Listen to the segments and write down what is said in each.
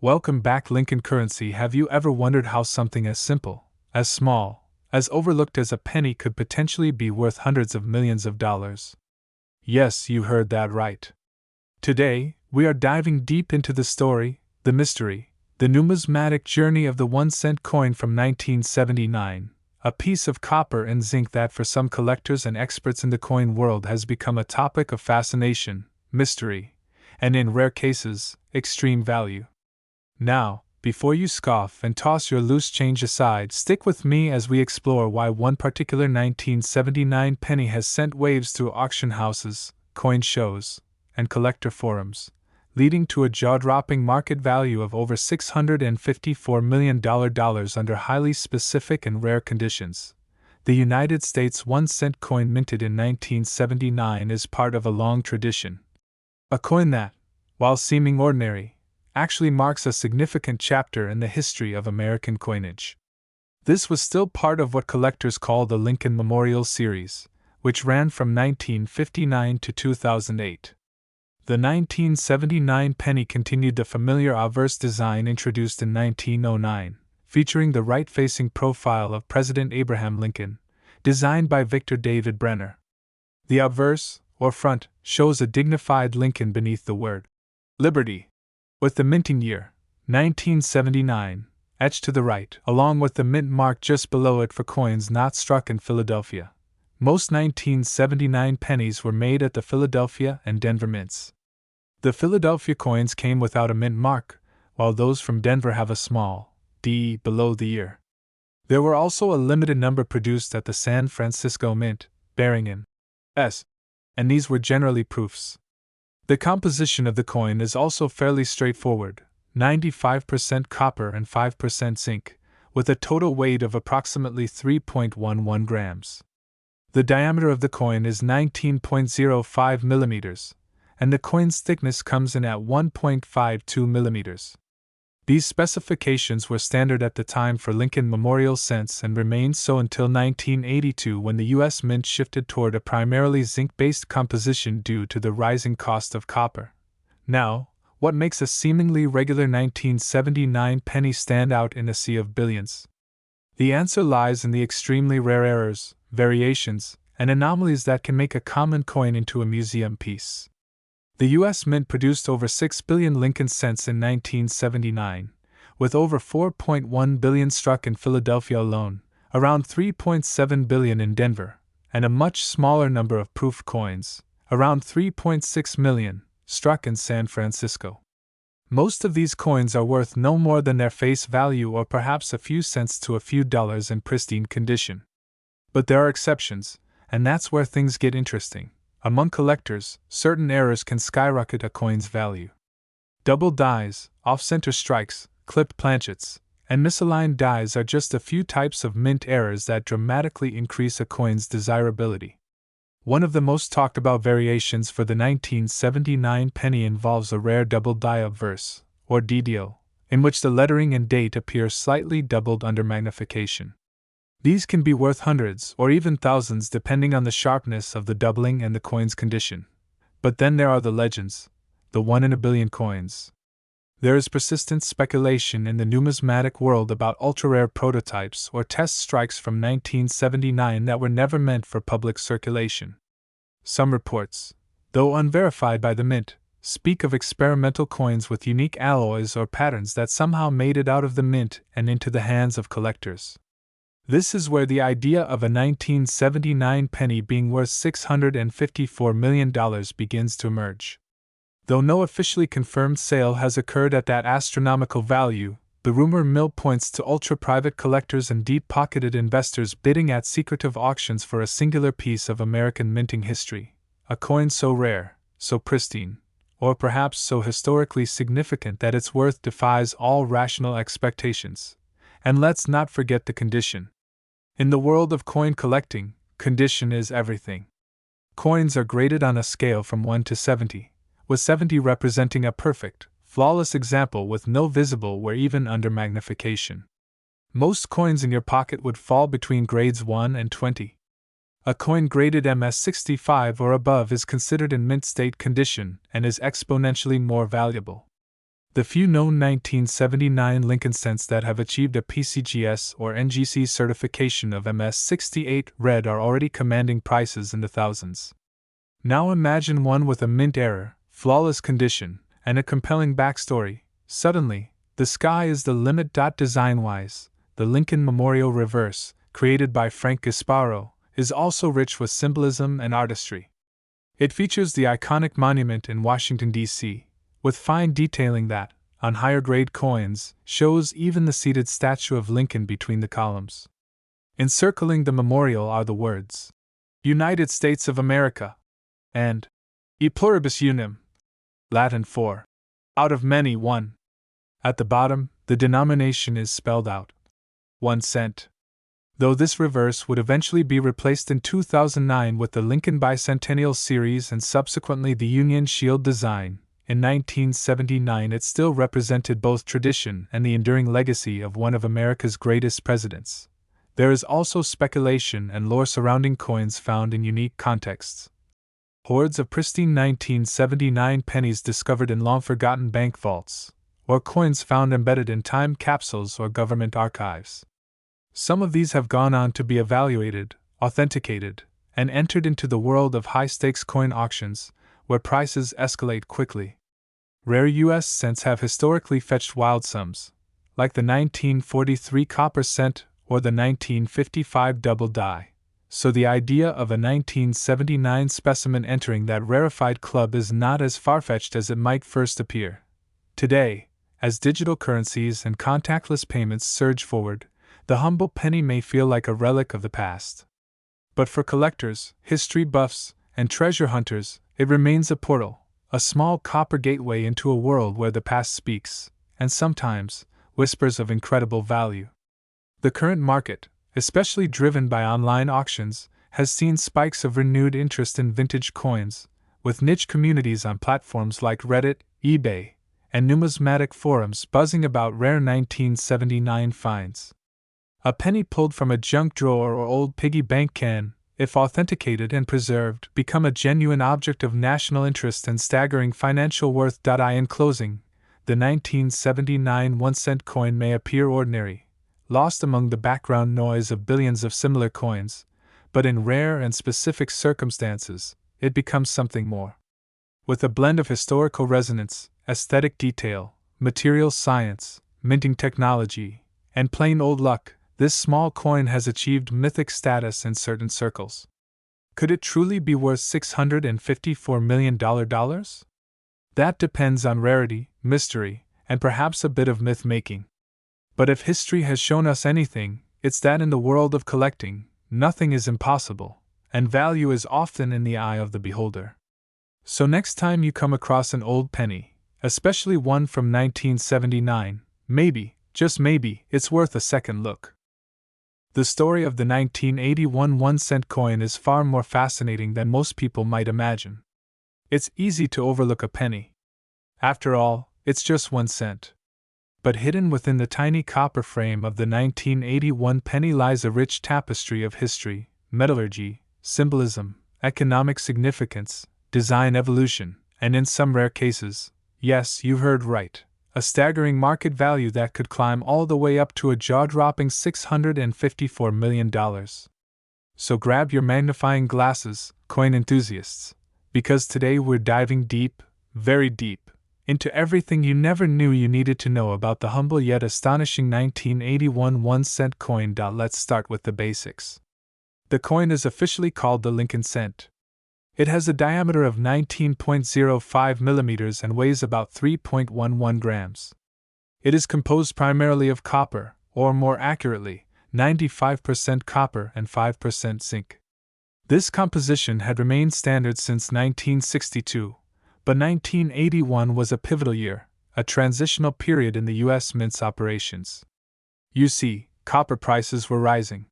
Welcome back, Lincoln Currency. Have you ever wondered how something as simple, as small, as overlooked as a penny could potentially be worth hundreds of millions of dollars? Yes, you heard that right. Today, we are diving deep into the story, the mystery, the numismatic journey of the 1-cent coin from 1979, a piece of copper and zinc that for some collectors and experts in the coin world has become a topic of fascination, mystery, and in rare cases, extreme value. Now, before you scoff and toss your loose change aside, stick with me as we explore why one particular 1979 penny has sent waves through auction houses, coin shows, and collector forums, leading to a jaw-dropping market value of over $654 million under highly specific and rare conditions. The United States 1-cent coin minted in 1979 is part of a long tradition. A coin that, while seeming ordinary, actually marks a significant chapter in the history of American coinage. This was still part of what collectors call the Lincoln Memorial Series, which ran from 1959 to 2008. The 1979 penny continued the familiar obverse design introduced in 1909, featuring the right-facing profile of President Abraham Lincoln, designed by Victor David Brenner. The obverse, or front, shows a dignified Lincoln beneath the word Liberty, with the minting year, 1979, etched to the right, along with the mint mark just below it for coins not struck in Philadelphia. Most 1979 pennies were made at the Philadelphia and Denver mints. The Philadelphia coins came without a mint mark, while those from Denver have a small D below the year. There were also a limited number produced at the San Francisco Mint, bearing an S, and these were generally proofs. The composition of the coin is also fairly straightforward, 95% copper and 5% zinc, with a total weight of approximately 3.11 grams. The diameter of the coin is 19.05 millimeters, and the coin's thickness comes in at 1.52 millimeters. These specifications were standard at the time for Lincoln Memorial cents and remained so until 1982, when the U.S. Mint shifted toward a primarily zinc-based composition due to the rising cost of copper. Now, what makes a seemingly regular 1979 penny stand out in a sea of billions? The answer lies in the extremely rare errors, variations, and anomalies that can make a common coin into a museum piece. The U.S. Mint produced over 6 billion Lincoln cents in 1979, with over 4.1 billion struck in Philadelphia alone, around 3.7 billion in Denver, and a much smaller number of proof coins, around 3.6 million, struck in San Francisco. Most of these coins are worth no more than their face value, or perhaps a few cents to a few dollars in pristine condition. But there are exceptions, and that's where things get interesting. Among collectors, certain errors can skyrocket a coin's value. Double dies, off-center strikes, clipped planchets, and misaligned dies are just a few types of mint errors that dramatically increase a coin's desirability. One of the most talked about variations for the 1979 penny involves a rare double die obverse, or DDO, in which the lettering and date appear slightly doubled under magnification. These can be worth hundreds or even thousands depending on the sharpness of the doubling and the coin's condition. But then there are the legends, the 1 in a billion coins. There is persistent speculation in the numismatic world about ultra-rare prototypes or test strikes from 1979 that were never meant for public circulation. Some reports, though unverified by the Mint, speak of experimental coins with unique alloys or patterns that somehow made it out of the mint and into the hands of collectors. This is where the idea of a 1979 penny being worth $654 million begins to emerge. Though no officially confirmed sale has occurred at that astronomical value, the rumor mill points to ultra-private collectors and deep-pocketed investors bidding at secretive auctions for a singular piece of American minting history, a coin so rare, so pristine, or perhaps so historically significant that its worth defies all rational expectations. And let's not forget the condition. In the world of coin collecting, condition is everything. Coins are graded on a scale from 1 to 70, with 70 representing a perfect, flawless example with no visible wear even under magnification. Most coins in your pocket would fall between grades 1 and 20. A coin graded MS65 or above is considered in mint state condition and is exponentially more valuable. The few known 1979 Lincoln cents that have achieved a PCGS or NGC certification of MS-68 red are already commanding prices in the thousands. Now imagine one with a mint error, flawless condition, and a compelling backstory. Suddenly, the sky is the limit. Design-wise, the Lincoln Memorial Reverse, created by Frank Gasparo, is also rich with symbolism and artistry. It features the iconic monument in Washington, D.C., with fine detailing that, on higher-grade coins, shows even the seated statue of Lincoln between the columns. Encircling the memorial are the words, United States of America, and E pluribus unum, Latin for, out of many one. At the bottom, the denomination is spelled out, 1 cent. Though this reverse would eventually be replaced in 2009 with the Lincoln Bicentennial Series and subsequently the Union Shield design, in 1979 it still represented both tradition and the enduring legacy of one of America's greatest presidents. There is also speculation and lore surrounding coins found in unique contexts. Hordes of pristine 1979 pennies discovered in long-forgotten bank vaults, or coins found embedded in time capsules or government archives. Some of these have gone on to be evaluated, authenticated, and entered into the world of high-stakes coin auctions, where prices escalate quickly. Rare U.S. cents have historically fetched wild sums, like the 1943 copper cent or the 1955 double die, so the idea of a 1979 specimen entering that rarefied club is not as far-fetched as it might first appear. Today, as digital currencies and contactless payments surge forward, the humble penny may feel like a relic of the past. But for collectors, history buffs, and treasure hunters, it remains a portal, a small copper gateway into a world where the past speaks, and sometimes, whispers of incredible value. The current market, especially driven by online auctions, has seen spikes of renewed interest in vintage coins, with niche communities on platforms like Reddit, eBay, and numismatic forums buzzing about rare 1979 finds. A penny pulled from a junk drawer or old piggy bank can, if authenticated and preserved, become a genuine object of national interest and staggering financial worth. In closing, the 1979 1-cent coin may appear ordinary, lost among the background noise of billions of similar coins, but in rare and specific circumstances, it becomes something more. With a blend of historical resonance, aesthetic detail, material science, minting technology, and plain old luck, this small coin has achieved mythic status in certain circles. Could it truly be worth $654 million? That depends on rarity, mystery, and perhaps a bit of myth-making. But if history has shown us anything, it's that in the world of collecting, nothing is impossible, and value is often in the eye of the beholder. So next time you come across an old penny, especially one from 1979, maybe, just maybe, it's worth a second look. The story of the 1981 1-cent coin is far more fascinating than most people might imagine. It's easy to overlook a penny. After all, it's just 1 cent. But hidden within the tiny copper frame of the 1981 penny lies a rich tapestry of history, metallurgy, symbolism, economic significance, design evolution, and in some rare cases, yes, you heard right, a staggering market value that could climb all the way up to a jaw-dropping $654 million. So grab your magnifying glasses, coin enthusiasts, because today we're diving deep, very deep, into everything you never knew you needed to know about the humble yet astonishing 1981 1-cent coin. Let's start with the basics. The coin is officially called the Lincoln cent. It has a diameter of 19.05 millimeters and weighs about 3.11 grams. It is composed primarily of copper, or more accurately, 95% copper and 5% zinc. This composition had remained standard since 1962, but 1981 was a pivotal year, a transitional period in the U.S. Mint's operations. You see, copper prices were rising.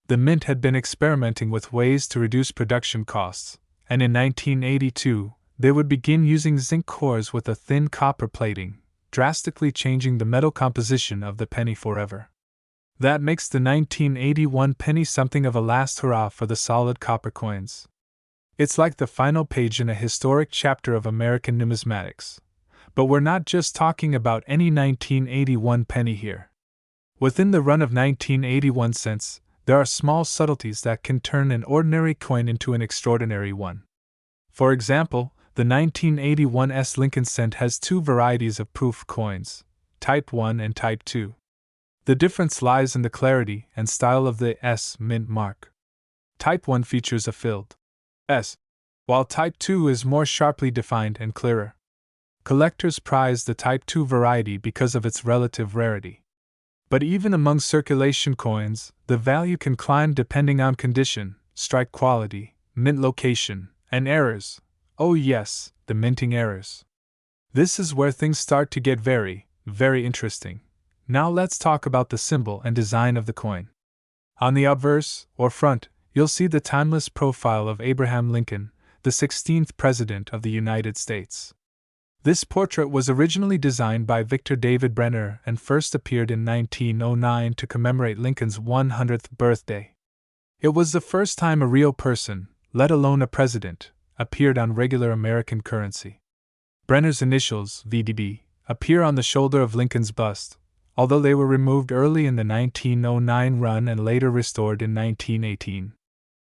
The Mint had been experimenting with ways to reduce production costs, and in 1982, they would begin using zinc cores with a thin copper plating, drastically changing the metal composition of the penny forever. That makes the 1981 penny something of a last hurrah for the solid copper coins. It's like the final page in a historic chapter of American numismatics. But we're not just talking about any 1981 penny here. Within the run of 1981 cents, there are small subtleties that can turn an ordinary coin into an extraordinary one. For example, the 1981 S Lincoln cent has two varieties of proof coins, Type 1 and Type 2. The difference lies in the clarity and style of the S mint mark. Type 1 features a filled S, while Type 2 is more sharply defined and clearer. Collectors prize the Type 2 variety because of its relative rarity. But even among circulation coins, the value can climb depending on condition, strike quality, mint location, and errors. Oh yes, the minting errors. This is where things start to get very, very interesting. Now let's talk about the symbol and design of the coin. On the obverse, or front, you'll see the timeless profile of Abraham Lincoln, the 16th President of the United States. This portrait was originally designed by Victor David Brenner and first appeared in 1909 to commemorate Lincoln's 100th birthday. It was the first time a real person, let alone a president, appeared on regular American currency. Brenner's initials, VDB, appear on the shoulder of Lincoln's bust, although they were removed early in the 1909 run and later restored in 1918.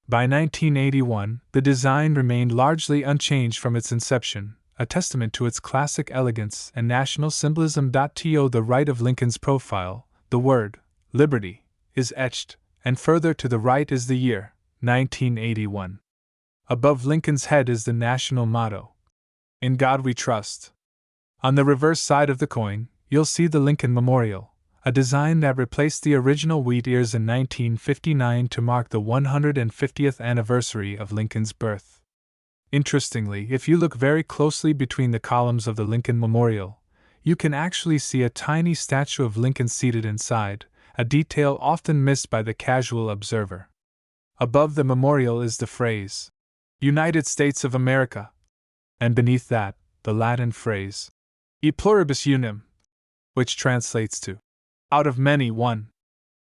By 1981, the design remained largely unchanged from its inception, a testament to its classic elegance and national symbolism. To the right of Lincoln's profile, the word, Liberty, is etched, and further to the right is the year, 1981. Above Lincoln's head is the national motto, In God We Trust. On the reverse side of the coin, you'll see the Lincoln Memorial, a design that replaced the original wheat ears in 1959 to mark the 150th anniversary of Lincoln's birth. Interestingly, if you look very closely between the columns of the Lincoln Memorial, you can actually see a tiny statue of Lincoln seated inside, a detail often missed by the casual observer. Above the memorial is the phrase, United States of America, and beneath that, the Latin phrase, E pluribus unum, which translates to, out of many, one.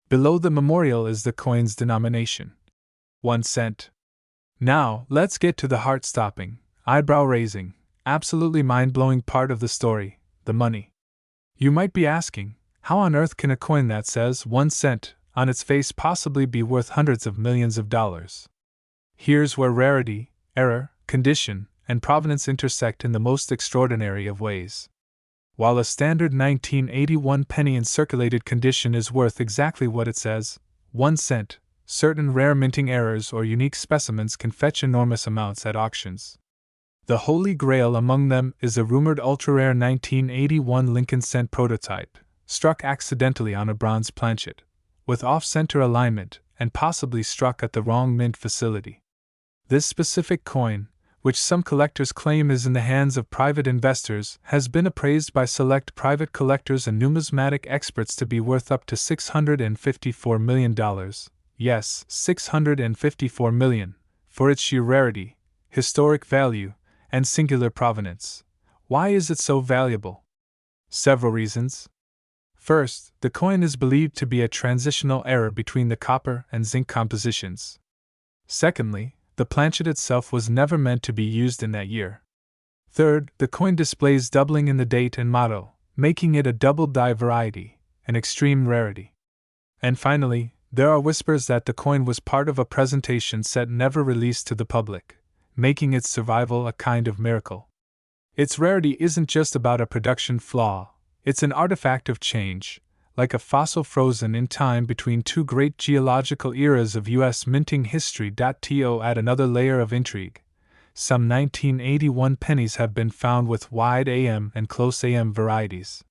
Below the memorial is the coin's denomination, 1 cent. Now, let's get to the heart-stopping, eyebrow-raising, absolutely mind-blowing part of the story, the money. You might be asking, how on earth can a coin that says 1 cent on its face possibly be worth hundreds of millions of dollars? Here's where rarity, error, condition, and provenance intersect in the most extraordinary of ways. While a standard 1981 penny in circulated condition is worth exactly what it says, 1 cent, certain rare minting errors or unique specimens can fetch enormous amounts at auctions. The holy grail among them is a rumored ultra-rare 1981 Lincoln cent prototype, struck accidentally on a bronze planchet, with off-center alignment, and possibly struck at the wrong mint facility. This specific coin, which some collectors claim is in the hands of private investors, has been appraised by select private collectors and numismatic experts to be worth up to $654 million. Yes, $654 million, for its sheer rarity, historic value, and singular provenance. Why is it so valuable? Several reasons. First, the coin is believed to be a transitional error between the copper and zinc compositions. Secondly, the planchet itself was never meant to be used in that year. Third, the coin displays doubling in the date and motto, making it a double die variety, an extreme rarity. And finally, there are whispers that the coin was part of a presentation set never released to the public, making its survival a kind of miracle. Its rarity isn't just about a production flaw, it's an artifact of change, like a fossil frozen in time between two great geological eras of U.S. minting history. To add another layer of intrigue, some 1981 pennies have been found with wide AM and close AM varieties.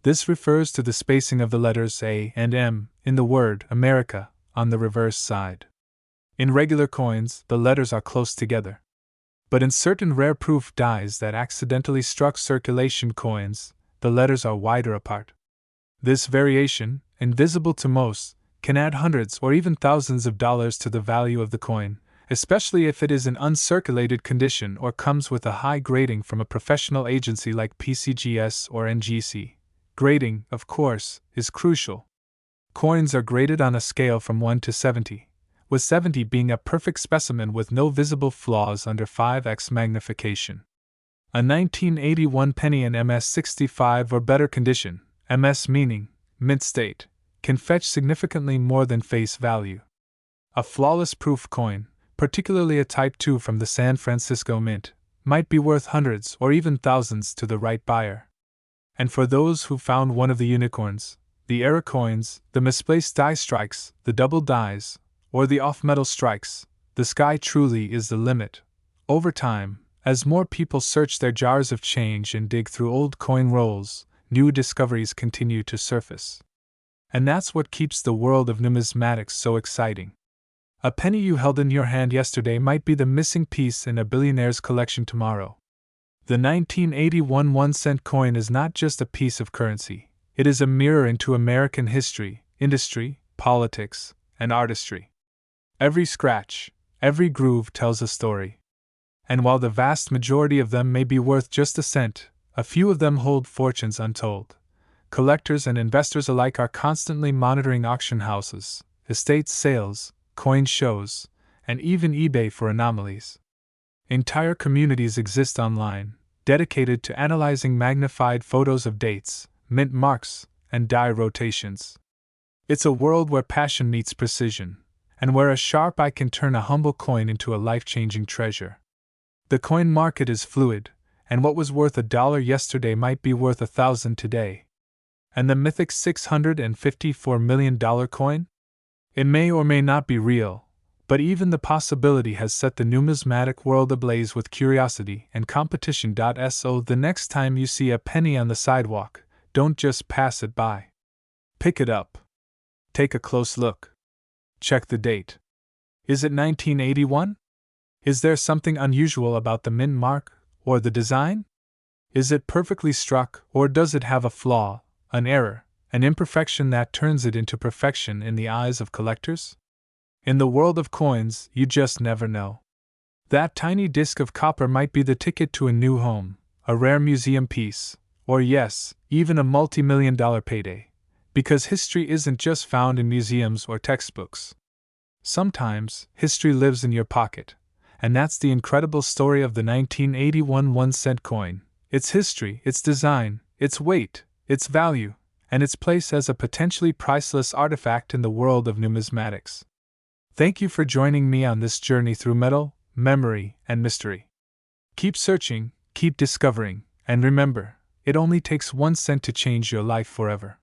This refers to the spacing of the letters A and M in the word America on the reverse side. In regular coins, the letters are close together. But in certain rare proof dies that accidentally struck circulation coins, the letters are wider apart. This variation, invisible to most, can add hundreds or even thousands of dollars to the value of the coin, especially if it is in uncirculated condition or comes with a high grading from a professional agency like PCGS or NGC. Grading, of course, is crucial. Coins are graded on a scale from 1 to 70, with 70 being a perfect specimen with no visible flaws under 5x magnification. A 1981 penny in MS-65 or better condition, MS meaning mint state, can fetch significantly more than face value. A flawless proof coin, particularly a Type II from the San Francisco Mint, might be worth hundreds or even thousands to the right buyer. And for those who found one of the unicorns, the error coins, the misplaced die strikes, the double dies, or the off-metal strikes, the sky truly is the limit. Over time, as more people search their jars of change and dig through old coin rolls, new discoveries continue to surface. And that's what keeps the world of numismatics so exciting. A penny you held in your hand yesterday might be the missing piece in a billionaire's collection tomorrow. The 1981 1-cent coin is not just a piece of currency, it is a mirror into American history, industry, politics, and artistry. Every scratch, every groove tells a story. And while the vast majority of them may be worth just a cent, a few of them hold fortunes untold. Collectors and investors alike are constantly monitoring auction houses, estate sales, coin shows, and even eBay for anomalies. Entire communities exist online, dedicated to analyzing magnified photos of dates, mint marks, and die rotations. It's a world where passion meets precision, and where a sharp eye can turn a humble coin into a life-changing treasure. The coin market is fluid, and what was worth $1 yesterday might be worth 1,000 today. And the mythic $654 million coin? It may or may not be real, but even the possibility has set the numismatic world ablaze with curiosity and competition. So the next time you see a penny on the sidewalk, don't just pass it by. Pick it up. Take a close look. Check the date. Is it 1981? Is there something unusual about the mint mark, or the design? Is it perfectly struck, or does it have a flaw, an error, an imperfection that turns it into perfection in the eyes of collectors? In the world of coins, you just never know. That tiny disc of copper might be the ticket to a new home, a rare museum piece, or yes, even a multi-million-dollar payday. Because history isn't just found in museums or textbooks. Sometimes, history lives in your pocket. And that's the incredible story of the 1981 1-cent coin. Its history, its design, its weight, its value, and its place as a potentially priceless artifact in the world of numismatics. Thank you for joining me on this journey through metal, memory, and mystery. Keep searching, keep discovering, and remember, it only takes 1 cent to change your life forever.